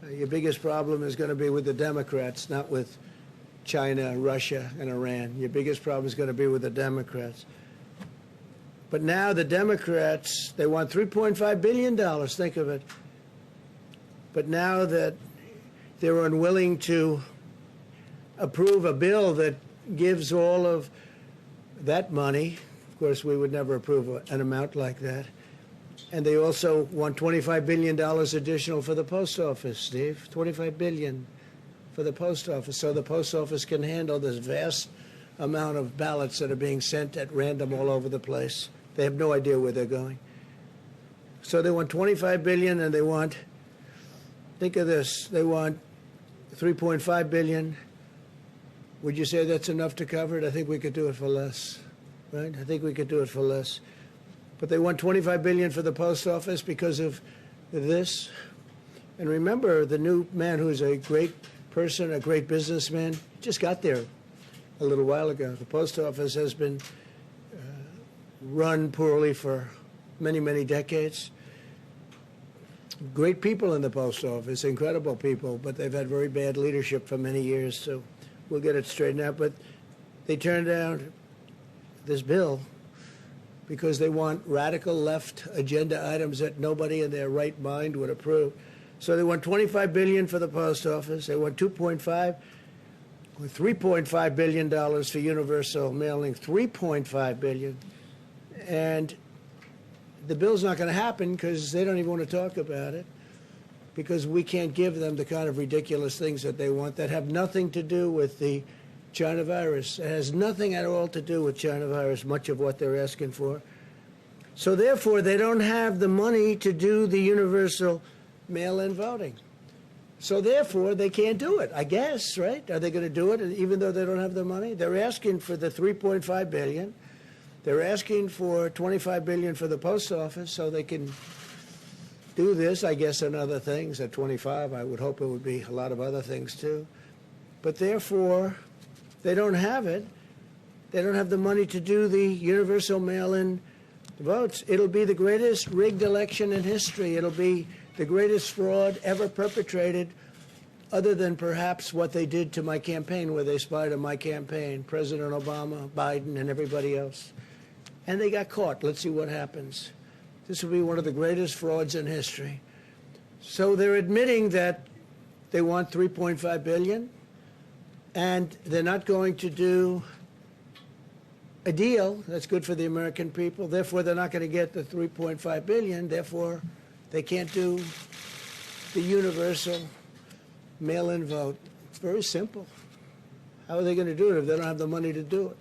Your biggest problem is going to be with the Democrats, not with China, Russia, and Iran. Your biggest problem is going to be with the Democrats. But now the Democrats, they want $3.5 billion, think of it. But now that they're unwilling to approve a bill that gives all of that money, of course, we would never approve an amount like that. And they also want $25 billion additional for the post office, Steve. $25 billion for the post office, so the post office can handle this vast amount of ballots that are being sent at random all over the place. They have no idea where they're going. So they want $25 billion, and they want, think of this, they want $3.5 billion. Would you say that's enough to cover it? I think we could do it for less, right? I think we could do it for less. But they want $25 billion for the post office because of this. And remember, the new man who's a great person, a great businessman, just got there a little while ago. The post office has been run poorly for many, many decades. Great people in the post office, incredible people, but they've had very bad leadership for many years, so we'll get it straightened out. But they turned down this bill because they want radical left agenda items that nobody in their right mind would approve. So they want $25 billion for the post office. They want $3.5 billion for universal mailing, $3.5 billion. And the bill's not going to happen because they don't even want to talk about it, because we can't give them the kind of ridiculous things that they want that have nothing to do with the China virus. It has nothing at all to do with China virus, much of what they're asking for. So therefore, they don't have the money to do the universal mail-in voting. So therefore, they can't do it, I guess, right? Are they going to do it even though they don't have the money? They're asking for the $3.5 billion. They're asking for $25 billion for the post office so they can do this, I guess, and other things. At 25, I would hope it would be a lot of other things, too. But therefore, they don't have it. They don't have the money to do the universal mail-in votes. It'll be the greatest rigged election in history. It'll be the greatest fraud ever perpetrated, other than perhaps what they did to my campaign, where they spied on my campaign, President Obama, Biden, and everybody else. And they got caught. Let's see what happens. This will be one of the greatest frauds in history. So they're admitting that they want $3.5 billion, and they're not going to do a deal that's good for the American people. Therefore, they're not going to get the $3.5 billion. Therefore, they can't do the universal mail-in vote. It's very simple. How are they going to do it if they don't have the money to do it?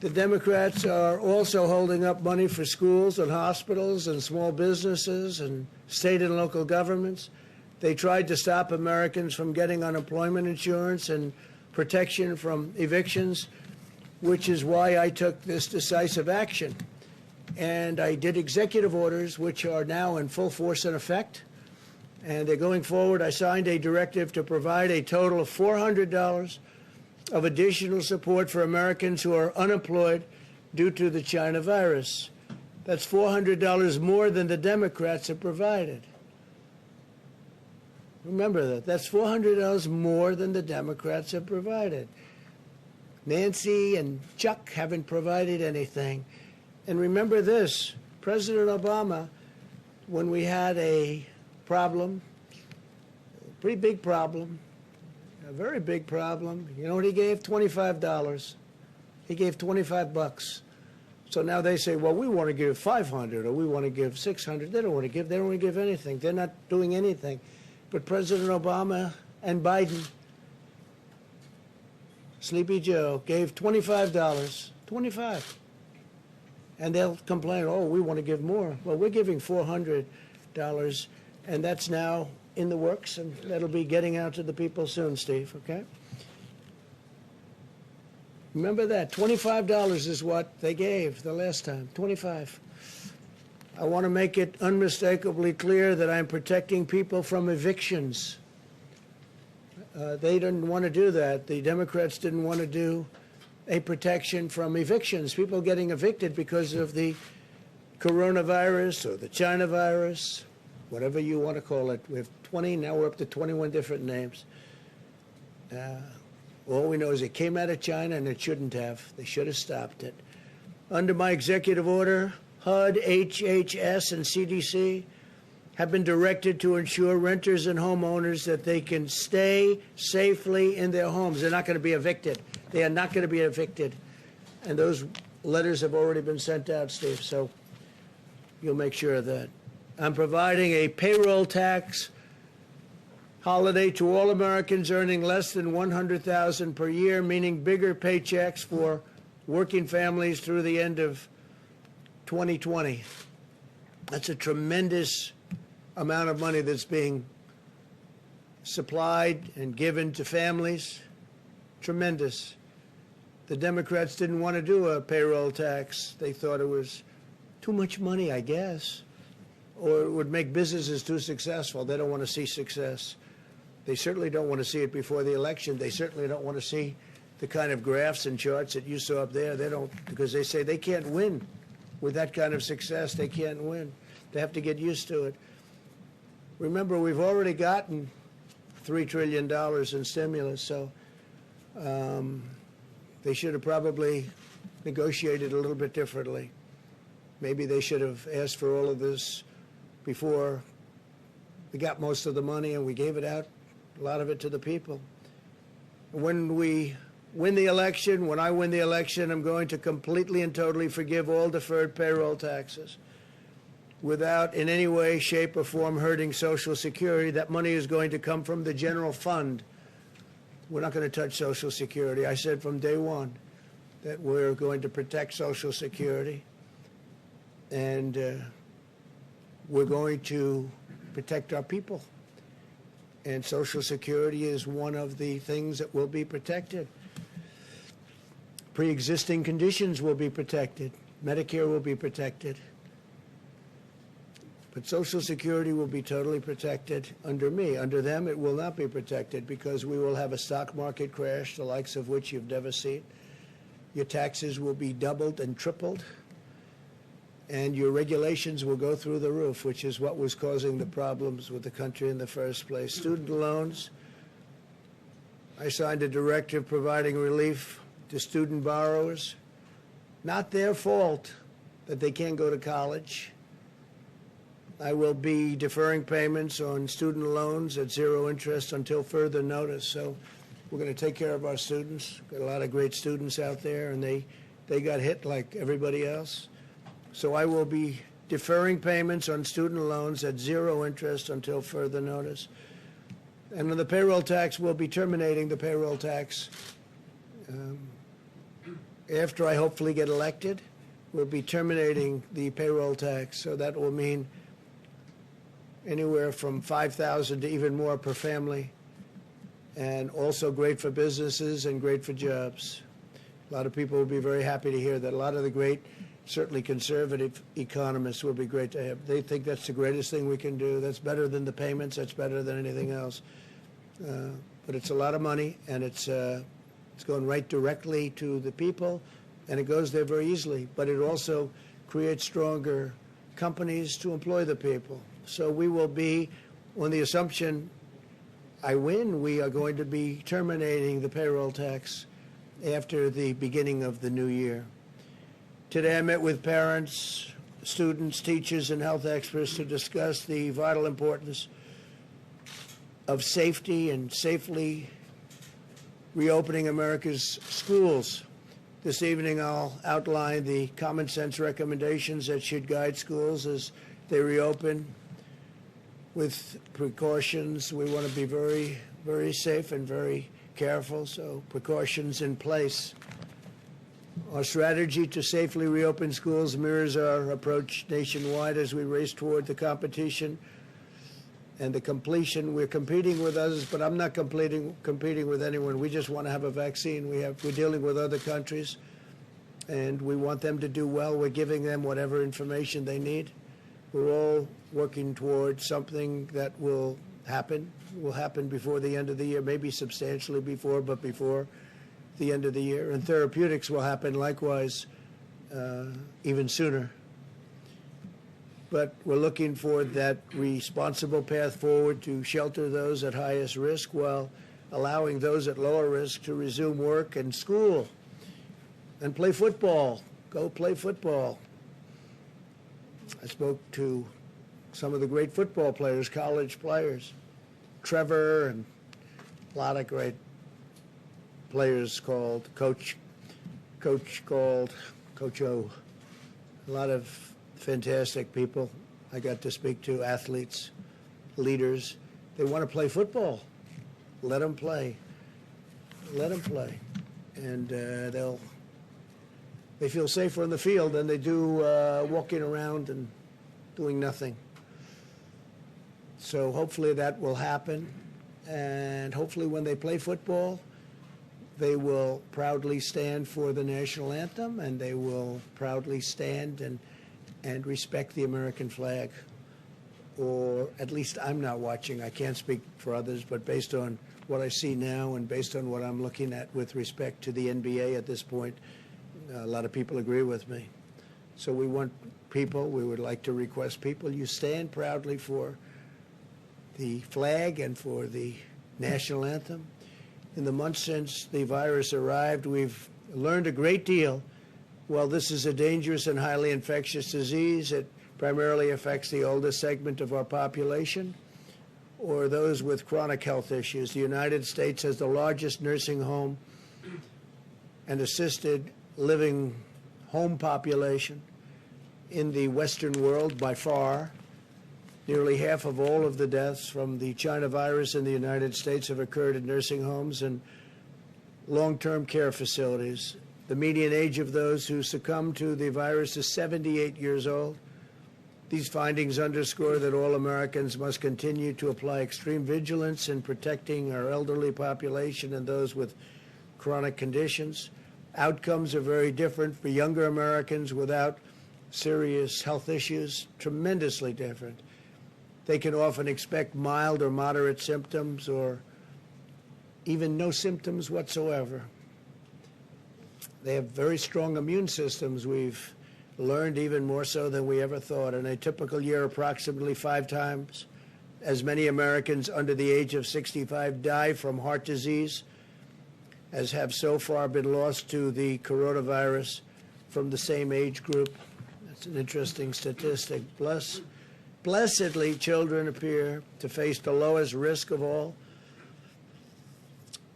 The Democrats are also holding up money for schools and hospitals and small businesses and state and local governments. They tried to stop Americans from getting unemployment insurance and protection from evictions, which is why I took this decisive action. And I did executive orders, which are now in full force and effect. And they're going forward. I signed a directive to provide a total of $400 of additional support for Americans who are unemployed due to the China virus. That's $400 more than the Democrats have provided. Remember that. That's $400 more than the Democrats have provided. Nancy and Chuck haven't provided anything. And remember this, President Obama, when we had a problem, a pretty big problem, a very big problem, you know what he gave? $25. He gave $25. So now they say, well, we want to give 500 or we want to give 600. They don't want to give anything. They're not doing anything. But President Obama and Biden, Sleepy Joe, gave $25. 25. And they'll complain, oh, we want to give more. Well, we're giving $400, and that's now in the works, and that'll be getting out to the people soon, Steve, okay? Remember that. $25 is what they gave the last time, $25. I want to make it unmistakably clear that I'm protecting people from evictions. They didn't want to do that. The Democrats didn't want to do a protection from evictions, people getting evicted because of the coronavirus or the China virus whatever you want to call it. We have 20, now we're up to 21 different names. All we know is it came out of China, and it shouldn't have. They should have stopped it. Under my executive order, HUD, HHS, and CDC have been directed to ensure renters and homeowners that they can stay safely in their homes. They're not going to be evicted. They are not going to be evicted. And those letters have already been sent out, Steve, so you'll make sure of that. I'm providing a payroll tax holiday to all Americans earning less than $100,000 per year, meaning bigger paychecks for working families through the end of 2020. That's a tremendous amount of money that's being supplied and given to families. Tremendous. The Democrats didn't want to do a payroll tax. They thought it was too much money, I guess, or it would make businesses too successful. They don't want to see success. They certainly don't want to see it before the election. They certainly don't want to see the kind of graphs and charts that you saw up there. They don't, because they say they can't win with that kind of success. They can't win. They have to get used to it. Remember, we've already gotten $3 trillion in stimulus, so they should have probably negotiated a little bit differently. Maybe they should have asked for all of this before we got most of the money and we gave it out, a lot of it to the people. When we win the election, when I win the election, I'm going to completely and totally forgive all deferred payroll taxes without in any way, shape, or form hurting Social Security. That money is going to come from the general fund. We're not going to touch Social Security. I said from day one that we're going to protect Social Security, and we're going to protect our people. And Social Security is one of the things that will be protected. Pre-existing conditions will be protected. Medicare will be protected. But Social Security will be totally protected under me. Under them, it will not be protected because we will have a stock market crash, the likes of which you've never seen. Your taxes will be doubled and tripled, and your regulations will go through the roof, which is what was causing the problems with the country in the first place. Student loans, I signed a directive providing relief to student borrowers. Not their fault that they can't go to college. I will be deferring payments on student loans at zero interest until further notice. So we're going to take care of our students. Got a lot of great students out there, and they got hit like everybody else. So I will be deferring payments on student loans at zero interest until further notice. And on the payroll tax, we'll be terminating the payroll tax after I hopefully get elected. We'll be terminating the payroll tax, so that will mean anywhere from $5,000 to even more per family, and also great for businesses and great for jobs. A lot of people will be very happy to hear that. A lot of the great, certainly conservative economists will be great to have. They think that's the greatest thing we can do. That's better than the payments. That's better than anything else. But it's a lot of money, and it's going right directly to the people, and it goes there very easily. But it also creates stronger companies to employ the people. So we will be, on the assumption I win, we are going to be terminating the payroll tax after the beginning of the new year. Today I met with parents, students, teachers, and health experts to discuss the vital importance of safety and safely reopening America's schools. This evening I'll outline the common sense recommendations that should guide schools as they reopen. With precautions, we want to be very, very safe and very careful, so precautions in place. Our strategy to safely reopen schools mirrors our approach nationwide as we race toward the competition and the completion. We're competing with others, but I'm not competing with anyone. We just want to have a vaccine. We're dealing with other countries, and we want them to do well. We're giving them whatever information they need. We're all working toward something that will happen before the end of the year, maybe substantially before, but before the end of the year. And therapeutics will happen likewise even sooner. but we're looking for that responsible path forward to shelter those at highest risk while allowing those at lower risk to resume work and school and play football. Go play football. I spoke to some of the great football players, college players, Trevor, and a lot of great players called Coach O. A lot of fantastic people I got to speak to, athletes, leaders. They want to play football. Let them play. Let them play. And they feel safer in the field than they do walking around and doing nothing. So hopefully that will happen. And hopefully when they play football, they will proudly stand for the national anthem, and they will proudly stand and respect the American flag. Or at least I'm not watching. I can't speak for others, but based on what I see now and based on what I'm looking at with respect to the NBA at this point, a lot of people agree with me. So we want people, we would like to request people, you stand proudly for the flag and for the national anthem. In the months since the virus arrived, we've learned a great deal. While this is a dangerous and highly infectious disease, it primarily affects the oldest segment of our population or those with chronic health issues. The United States has the largest nursing home and assisted living home population in the Western world by far. Nearly half of all of the deaths from the China virus in the United States have occurred in nursing homes and long-term care facilities. The median age of those who succumb to the virus is 78 years old. These findings underscore that all Americans must continue to apply extreme vigilance in protecting our elderly population and those with chronic conditions. Outcomes are very different for younger Americans without serious health issues, tremendously different. They can often expect mild or moderate symptoms or even no symptoms whatsoever. They have very strong immune systems. We've learned even more so than we ever thought. In a typical year, approximately 5 times as many Americans under the age of 65 die from heart disease as have so far been lost to the coronavirus from the same age group. That's an interesting statistic. Blessedly, children appear to face the lowest risk of all.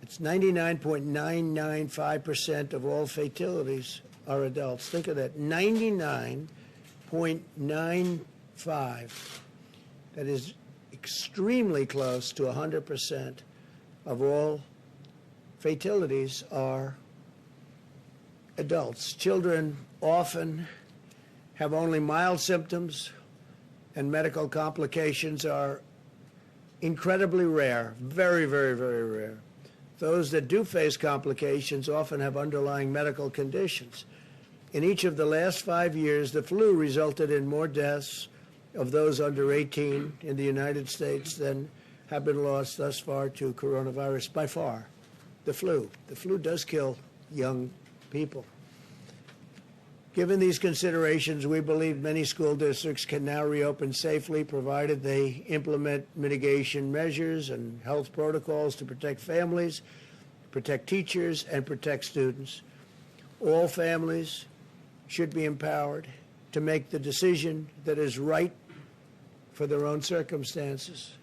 It's 99.995% of all fatalities are adults. Think of that, 99.95. That is extremely close to 100% of all fatalities are adults. Children often have only mild symptoms, and medical complications are incredibly rare, very, very, very rare. Those that do face complications often have underlying medical conditions. In each of the last 5 years, the flu resulted in more deaths of those under 18 in the United States than have been lost thus far to coronavirus by far. The flu. The flu does kill young people. Given these considerations, we believe many school districts can now reopen safely, provided they implement mitigation measures and health protocols to protect families, protect teachers, and protect students. All families should be empowered to make the decision that is right for their own circumstances.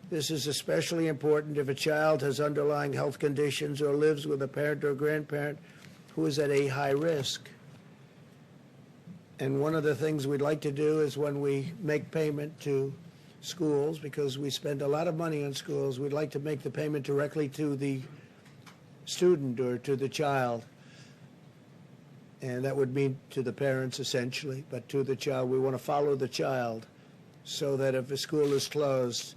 This is especially important if a child has underlying health conditions or lives with a parent or grandparent who is at a high risk. And one of the things we'd like to do is when we make payment to schools, because we spend a lot of money on schools, we'd like to make the payment directly to the student or to the child. And that would mean to the parents essentially, but to the child. We want to follow the child so that if a school is closed,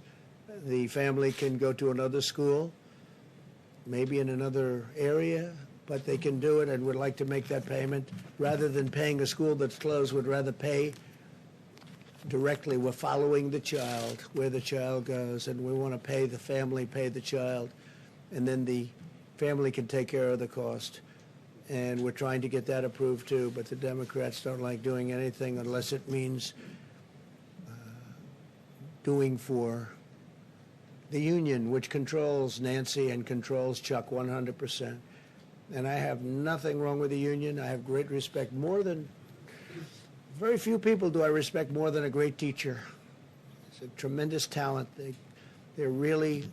the family can go to another school, maybe in another area, but they can do it, and would like to make that payment. Rather than paying a school that's closed, would rather pay directly. We're following the child, where the child goes, and we want to pay the family, pay the child, and then the family can take care of the cost. And we're trying to get that approved too, but the Democrats don't like doing anything unless it means doing for the union, which controls Nancy and controls Chuck 100%. And I have nothing wrong with the union. I have great respect, more than, very few people do I respect more than a great teacher. It's a tremendous talent. They're really